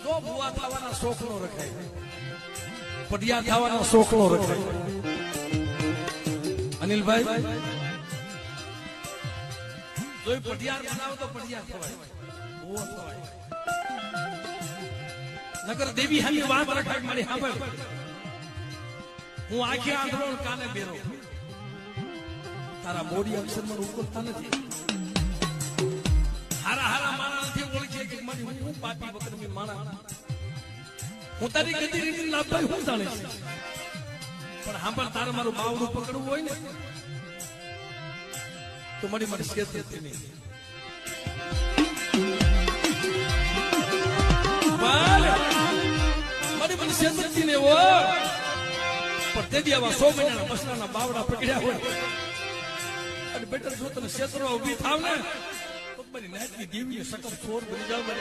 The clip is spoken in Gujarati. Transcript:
જો ભુવા થવાના શોખ નો રખાય, પડિયા થવાના શોખ નો રખાય. અનિલભાઈ જોઈ પડિયાર બનાવો તો પડિયા થવાય, ભુવો થવાય. નગર દેવી હામી વાત રખાય મારી સાંભળ. હું આખી આંધળો કાને બેરો, તારા મોડી અક્ષર માં ઉકલતા નથી. હારા હારા માણા નથી ઓળખે કે મારી હું પાપી વગરની માણા. હું તારી ગતિ રીતિ ના ભાઈ હું જાણે છે, પણ સાંભળ તારે મારું બાવડું પકડવું હોય ને તો મારી મારી શેત નહીં. મારી મને શેત ને એવો પણ તેથી આવા 100 મહિનાના મસલાના બાવડા પકડ્યા હોય અને બેટર જો તને ક્ષેત્રો ઉભી થાવ ને તો મારી નાચની દેવીએ સકમ ચોર બની જાવ.